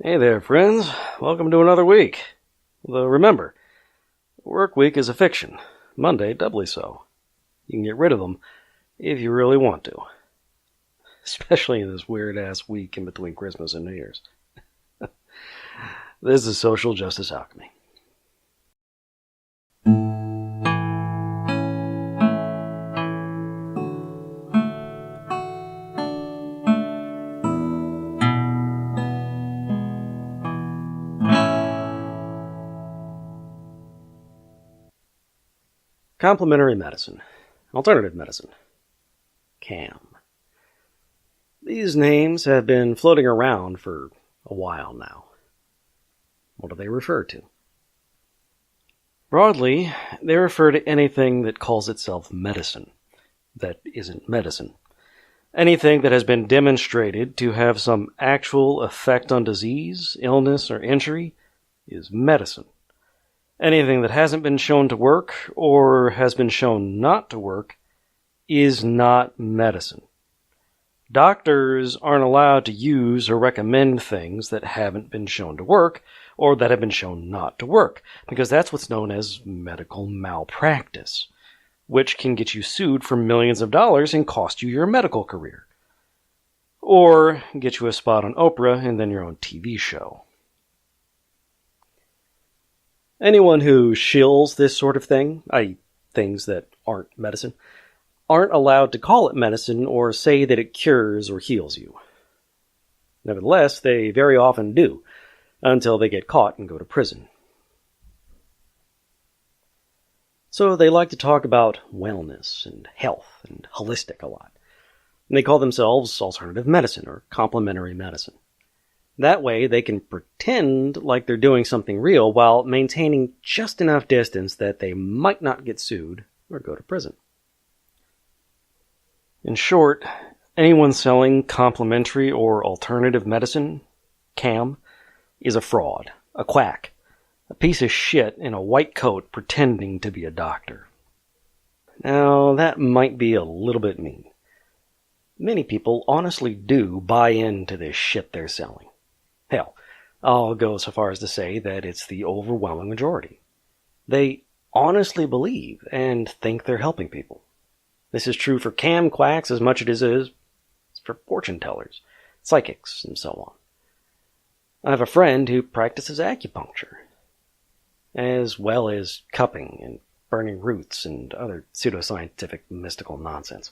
Hey there, friends. Welcome to another week. Though remember, work week is a fiction. Monday, doubly so. You can get rid of them if you really want to. Especially in this weird-ass week in between Christmas and New Year's. This is Social Justice Alchemy. Complementary medicine. Alternative medicine. CAM. These names have been floating around for a while now. What do they refer to? Broadly, they refer to anything that calls itself medicine, that isn't medicine. Anything that has been demonstrated to have some actual effect on disease, illness, or injury is medicine. Anything that hasn't been shown to work or has been shown not to work is not medicine. Doctors aren't allowed to use or recommend things that haven't been shown to work or that have been shown not to work, because that's what's known as medical malpractice, which can get you sued for millions of dollars and cost you your medical career. Or get you a spot on Oprah and then your own TV show. Anyone who shills this sort of thing, i.e. things that aren't medicine, aren't allowed to call it medicine or say that it cures or heals you. Nevertheless, they very often do, until they get caught and go to prison. So they like to talk about wellness and health and holistic a lot. And they call themselves alternative medicine or complementary medicine. That way, they can pretend like they're doing something real while maintaining just enough distance that they might not get sued or go to prison. In short, anyone selling complementary or alternative medicine, CAM, is a fraud, a quack, a piece of shit in a white coat pretending to be a doctor. Now, that might be a little bit mean. Many people honestly do buy into this shit they're selling. Hell, I'll go so far as to say that it's the overwhelming majority. They honestly believe and think they're helping people. This is true for CAM quacks as much as it is for fortune tellers, psychics, and so on. I have a friend who practices acupuncture, as well as cupping and burning roots and other pseudoscientific mystical nonsense.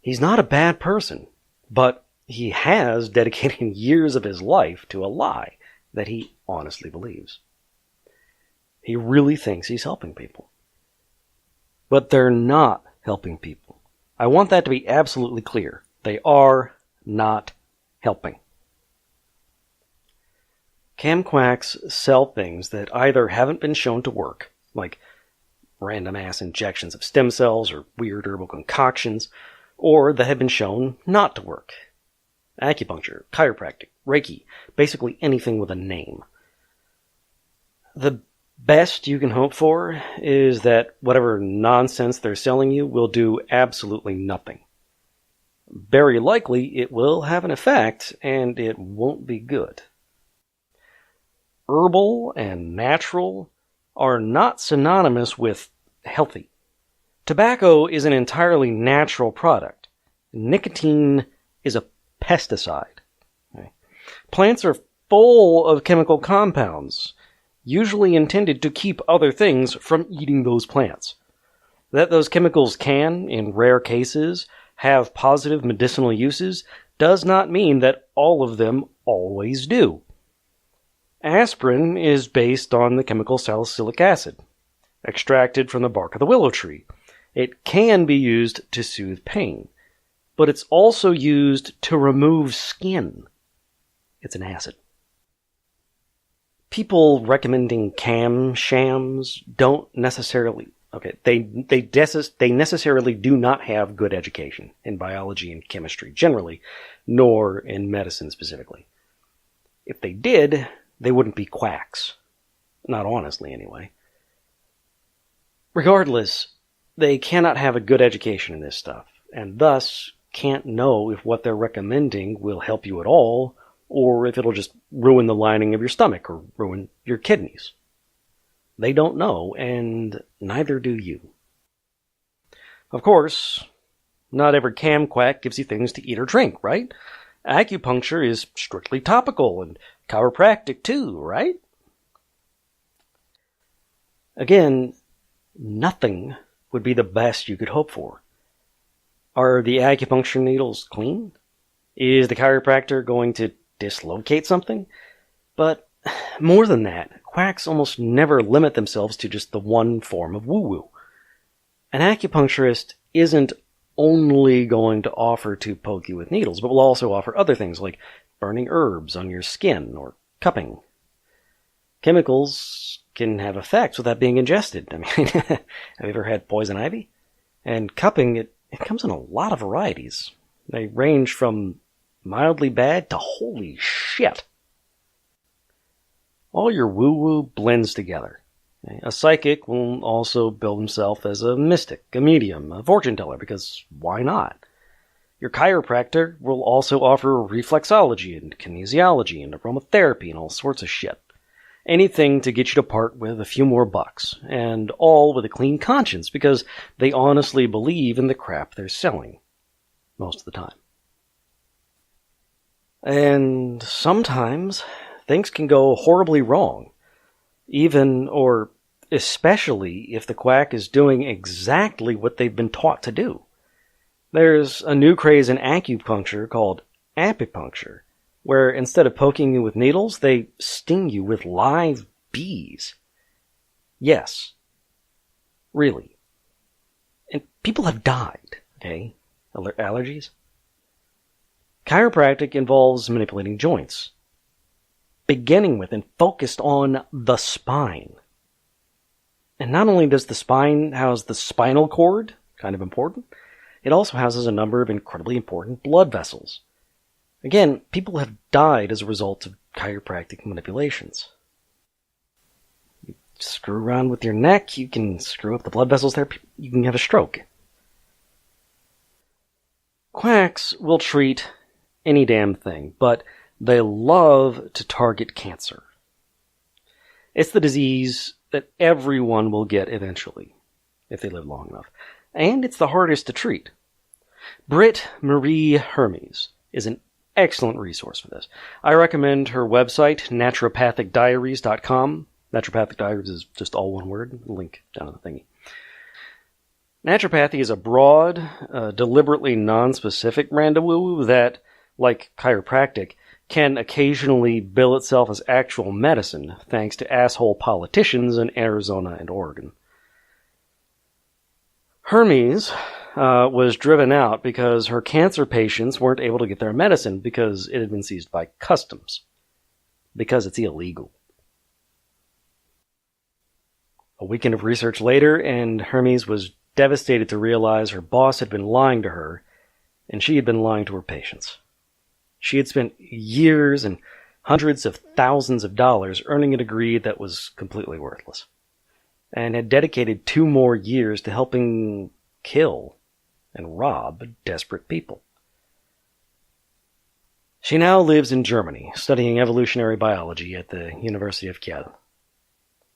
He's not a bad person, but he has dedicated years of his life to a lie that he honestly believes. He really thinks he's helping people. But they're not helping people. I want that to be absolutely clear. They are not helping. CAM quacks sell things that either haven't been shown to work, like random ass injections of stem cells or weird herbal concoctions, or that have been shown not to work. Acupuncture, chiropractic, Reiki, basically anything with a name. The best you can hope for is that whatever nonsense they're selling you will do absolutely nothing. Very likely it will have an effect, and it won't be good. Herbal and natural are not synonymous with healthy. Tobacco is an entirely natural product. Nicotine is a pesticide. Okay. Plants are full of chemical compounds, usually intended to keep other things from eating those plants. That those chemicals can, in rare cases, have positive medicinal uses does not mean that all of them always do. Aspirin is based on the chemical salicylic acid, extracted from the bark of the willow tree. It can be used to soothe pain, but it's also used to remove skin. It's an acid. People recommending CAM shams don't necessarily... They necessarily do not have good education in biology and chemistry generally, nor in medicine specifically. If they did, they wouldn't be quacks. Not honestly, anyway. Regardless, they cannot have a good education in this stuff, and thus can't know if what they're recommending will help you at all or if it'll just ruin the lining of your stomach or ruin your kidneys. They don't know, and neither do you. Of course, not every cam quack gives you things to eat or drink, right? Acupuncture is strictly topical, and chiropractic too, right? Again, nothing would be the best you could hope for. Are the acupuncture needles clean? Is the chiropractor going to dislocate something? But more than that, quacks almost never limit themselves to just the one form of woo-woo. An acupuncturist isn't only going to offer to poke you with needles, but will also offer other things like burning herbs on your skin or cupping. Chemicals can have effects without being ingested. I mean, have you ever had poison ivy? And cupping, it comes in a lot of varieties. They range from mildly bad to holy shit. All your woo-woo blends together. A psychic will also bill himself as a mystic, a medium, a fortune teller, because why not? Your chiropractor will also offer reflexology and kinesiology and aromatherapy and all sorts of shit. Anything to get you to part with a few more bucks, and all with a clean conscience because they honestly believe in the crap they're selling. Most of the time. And sometimes things can go horribly wrong. Even, or especially, if the quack is doing exactly what they've been taught to do. There's a new craze in acupuncture called apipuncture, where instead of poking you with needles, they sting you with live bees. Yes. Really. And people have died, okay? Allergies? Chiropractic involves manipulating joints, beginning with and focused on the spine. And not only does the spine house the spinal cord, kind of important, it also houses a number of incredibly important blood vessels. Again, people have died as a result of chiropractic manipulations. You screw around with your neck, you can screw up the blood vessels there, you can have a stroke. Quacks will treat any damn thing, but they love to target cancer. It's the disease that everyone will get eventually, if they live long enough. And it's the hardest to treat. Britt Marie Hermes is an excellent resource for this. I recommend her website, naturopathicdiaries.com. Naturopathic Diaries is just all one word. Link down in the thingy. Naturopathy is a broad, deliberately non-specific brand of woo-woo that, like chiropractic, can occasionally bill itself as actual medicine, thanks to asshole politicians in Arizona and Oregon. Hermes was driven out because her cancer patients weren't able to get their medicine because it had been seized by customs. Because it's illegal. A weekend of research later, and Hermes was devastated to realize her boss had been lying to her, and she had been lying to her patients. She had spent years and hundreds of thousands of dollars earning a degree that was completely worthless, and had dedicated 2 more years to helping kill and rob desperate people. She now lives in Germany, studying evolutionary biology at the University of Kiel.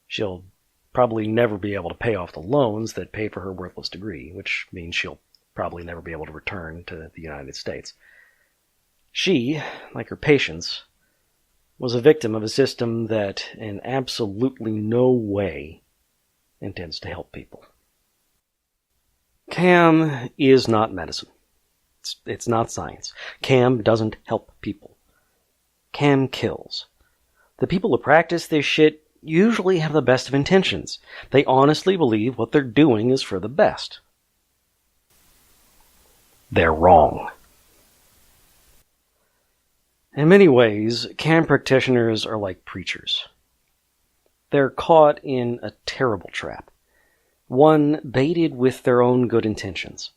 She'll probably never be able to pay off the loans that pay for her worthless degree, which means she'll probably never be able to return to the United States. She, like her patients, was a victim of a system that in absolutely no way intends to help people. CAM is not medicine. It's not science. CAM doesn't help people. CAM kills. The people who practice this shit usually have the best of intentions. They honestly believe what they're doing is for the best. They're wrong. In many ways, CAM practitioners are like preachers. They're caught in a terrible trap. One baited with their own good intentions.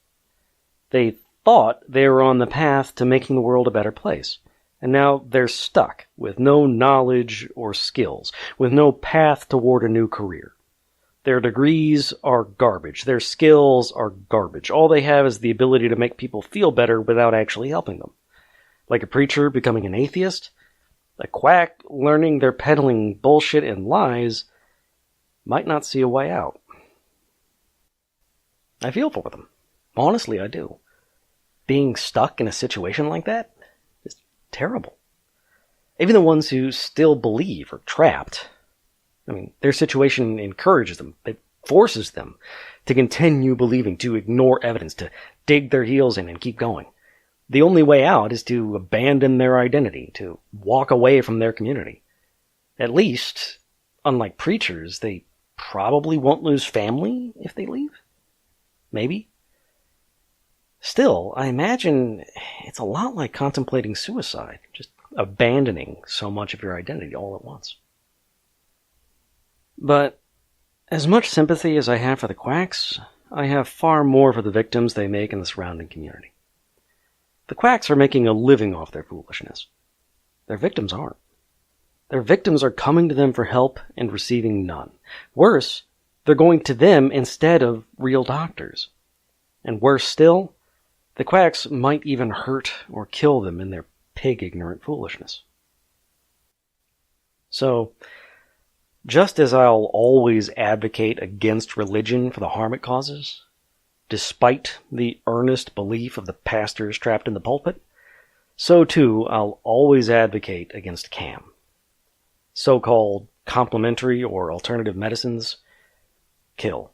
They thought they were on the path to making the world a better place, and now they're stuck with no knowledge or skills, with no path toward a new career. Their degrees are garbage. Their skills are garbage. All they have is the ability to make people feel better without actually helping them. Like a preacher becoming an atheist, A quack learning they're peddling bullshit and lies might not see a way out. I feel for them. Honestly, I do. Being stuck in a situation like that is terrible. Even the ones who still believe are trapped. I mean, their situation encourages them. It forces them to continue believing, to ignore evidence, to dig their heels in and keep going. The only way out is to abandon their identity, to walk away from their community. At least, unlike preachers, they probably won't lose family if they leave. Maybe. Still, I imagine it's a lot like contemplating suicide, just abandoning so much of your identity all at once. But as much sympathy as I have for the quacks, I have far more for the victims they make in the surrounding community. The quacks are making a living off their foolishness. Their victims aren't. Their victims are coming to them for help and receiving none. Worse, they're going to them instead of real doctors. And worse still, the quacks might even hurt or kill them in their pig-ignorant foolishness. So, just as I'll always advocate against religion for the harm it causes, despite the earnest belief of the pastors trapped in the pulpit, so too I'll always advocate against CAM. So-called complementary or alternative medicines kill.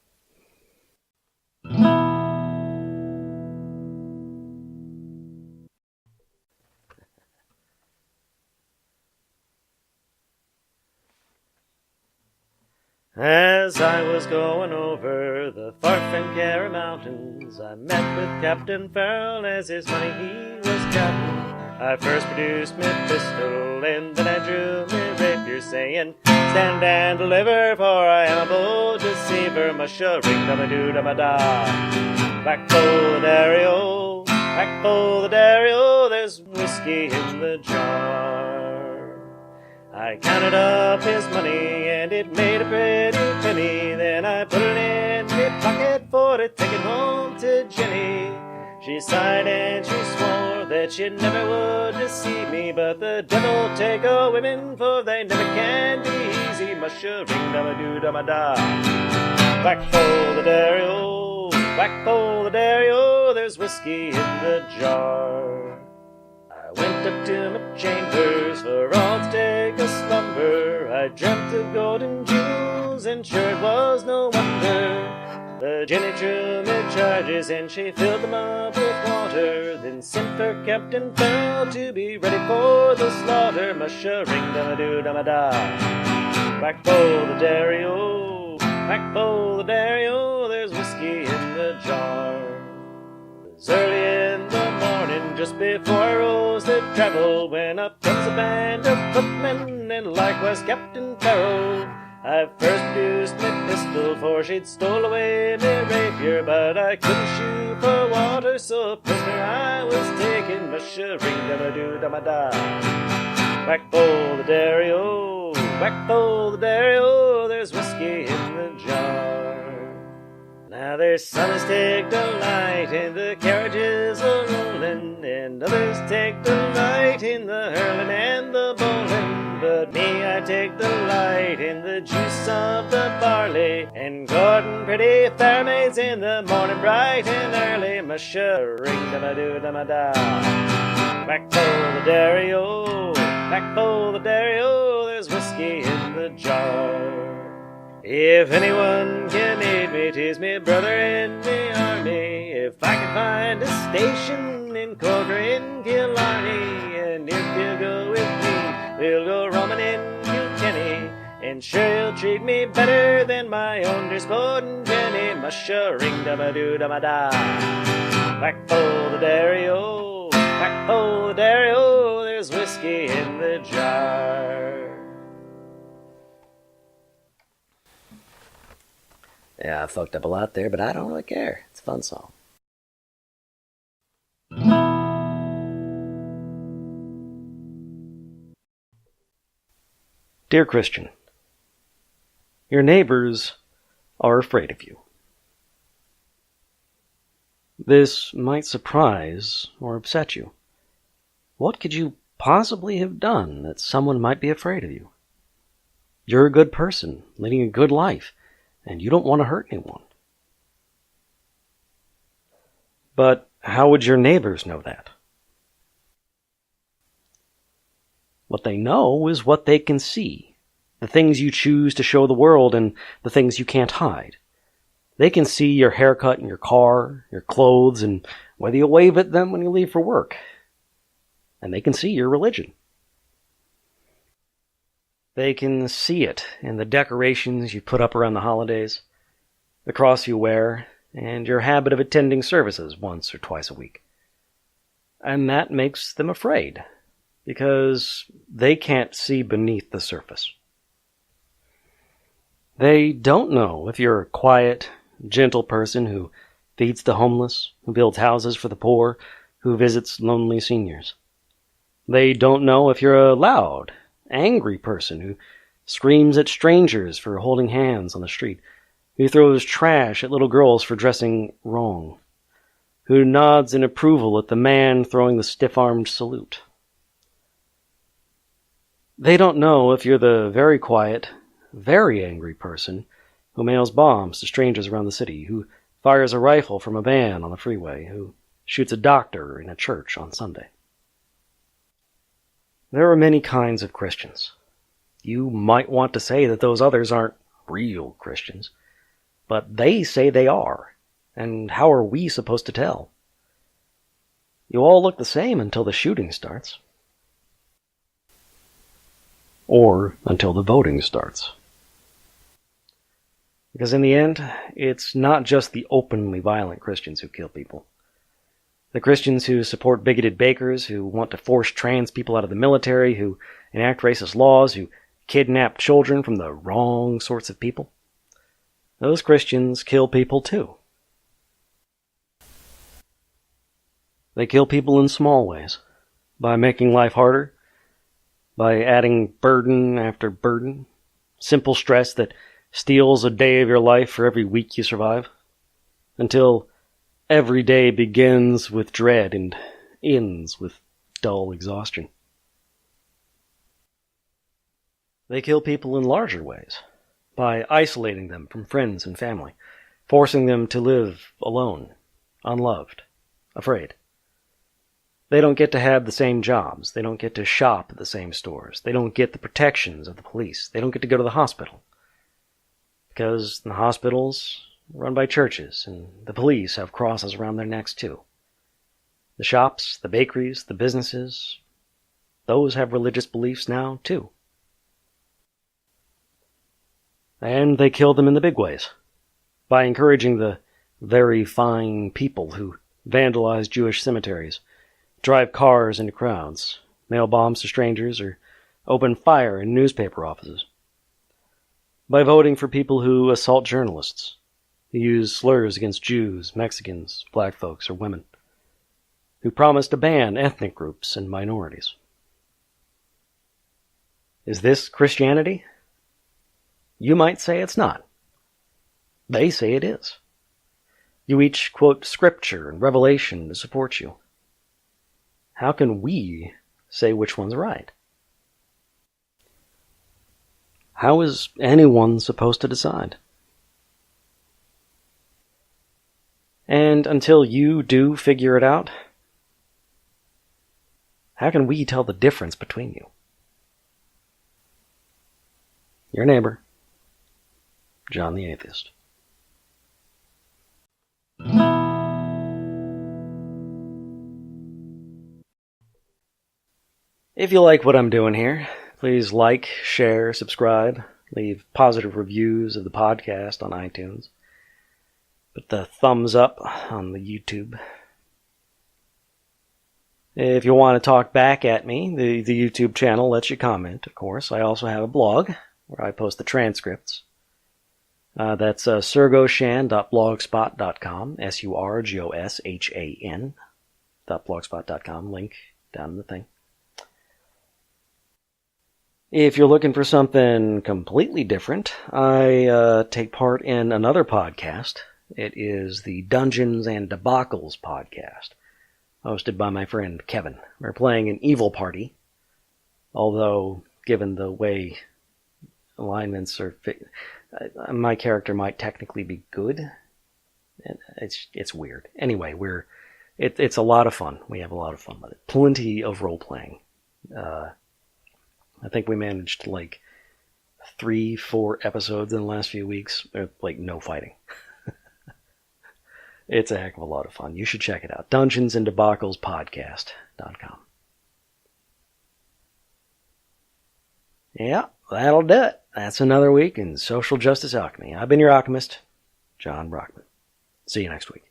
As I was going over the Farf and Carra Mountains, I met with Captain Farrell as his money he was counting. I first produced me pistol and then I drew me rapier, saying, "Stand and deliver, for I am a bold deceiver." Musha-ring-dum-a-doo-dum-a-da. Back full the Dario, back full the Dario, there's whiskey in the jar. I counted up his money and it made a pretty penny. Then I put it in my pocket for to take it home to Jenny. She sighed and she swore that she never would deceive me, but the devil take a women, for they never can be easy. Musha-ring-dum-a-doo-dum-a-da. Back full the Dario, back full the Dario, there's whiskey in the jar. I went up to my chambers for all to take a slumber. I dreamt of golden jewels, and sure it was no wonder. The Jenny drew me charges, and she filled them up with water, then sent for Captain Farrell to be ready for the slaughter. Musha-ring-dum-a-doo-dum-a-da. Back full the Dario, back full the Dario, there's whiskey in the jar. It was early in the morning, just before I rose to travel, when up comes a band of footmen, and likewise Captain Farrell. I first produced my pistol, for she'd stole away my rapier, but I couldn't shoot for water, so a prisoner I was taken. Musha-ring-dum-a-doo-dum-a-da. Back full the Dario, back full the Dario, there's whiskey in the jar. Now there's some as take delight in the carriages a-rolling, and others take delight in the hurling and the bowling. But me, I take delight in the juice of the barley, and courting pretty fair maids in the morning bright and early. Musha-ring-dum-a-doo-dum-a-da. Back full the Dario, back full the Dario, there's whiskey in the jar. If anyone can aid me, 'tis me brother in the army. If I can find a station in Cork or in Killarney, and if you'll go with me, we'll go roaming in Kilkenny, and sure you'll treat me better than my own dear sporting Jenny. Musha-ring-dum-a-doo-dum-a-da. Back full the Dario, back full the Dario, there's whiskey in the jar. Yeah, I fucked up a lot there, but I don't really care. It's a fun song. Dear Christian, your neighbors are afraid of you. This might surprise or upset you. What could you possibly have done that someone might be afraid of you? You're a good person, leading a good life, and you don't want to hurt anyone. But how would your neighbors know that? What they know is what they can see, the things you choose to show the world and the things you can't hide. They can see your haircut and your car, your clothes, and whether you wave at them when you leave for work. And they can see your religion. They can see it in the decorations you put up around the holidays, the cross you wear, and your habit of attending services once or twice a week. And that makes them afraid, because they can't see beneath the surface. They don't know if you're a quiet, gentle person who feeds the homeless, who builds houses for the poor, who visits lonely seniors. They don't know if you're a loud, angry person who screams at strangers for holding hands on the street, who throws trash at little girls for dressing wrong, who nods in approval at the man throwing the stiff-armed salute. They don't know if you're the very quiet, very angry person who mails bombs to strangers around the city, who fires a rifle from a van on the freeway, who shoots a doctor in a church on Sunday. There are many kinds of Christians. You might want to say that those others aren't real Christians, but they say they are, and how are we supposed to tell? You all look the same until the shooting starts. Or until the voting starts. Because in the end, it's not just the openly violent Christians who kill people. The Christians who support bigoted bakers, who want to force trans people out of the military, who enact racist laws, who kidnap children from the wrong sorts of people. Those Christians kill people too. They kill people in small ways, by making life harder, by adding burden after burden, simple stress that steals a day of your life for every week you survive, until every day begins with dread and ends with dull exhaustion. They kill people in larger ways, by isolating them from friends and family, forcing them to live alone, unloved, afraid. They don't get to have the same jobs. They don't get to shop at the same stores. They don't get the protections of the police. They don't get to go to the hospital. Because the hospitals are run by churches, and the police have crosses around their necks too. The shops, the bakeries, the businesses, those have religious beliefs now too. And they kill them in the big ways, by encouraging the very fine people who vandalize Jewish cemeteries, drive cars into crowds, mail bombs to strangers, or open fire in newspaper offices. By voting for people who assault journalists, who use slurs against Jews, Mexicans, black folks, or women, who promise to ban ethnic groups and minorities. Is this Christianity? You might say it's not. They say it is. You each quote scripture and Revelation to support you. How can we say which one's right? How is anyone supposed to decide? And until you do figure it out, how can we tell the difference between you? Your neighbor, John the Atheist. If you like what I'm doing here, please like, share, subscribe, leave positive reviews of the podcast on iTunes. Put the thumbs up on the YouTube. If you want to talk back at me, the YouTube channel lets you comment, of course. I also have a blog where I post the transcripts. That's surgoshan.blogspot.com, surgoshan.blogspot.com, link down in the thing. If you're looking for something completely different, I take part in another podcast. It is the Dungeons and Debacles podcast, hosted by my friend Kevin. We're playing an evil party Although, given the way alignments are, my character might technically be good. It's weird. Anyway, it's a lot of fun. We have a lot of fun with it. Plenty of role playing. I think we managed like 3-4 episodes in the last few weeks. Like no fighting. It's a heck of a lot of fun. You should check it out. DungeonsandDebaclespodcast.com. Yeah, that'll do it. That's another week in Social Justice Alchemy. I've been your alchemist, John Brockman. See you next week.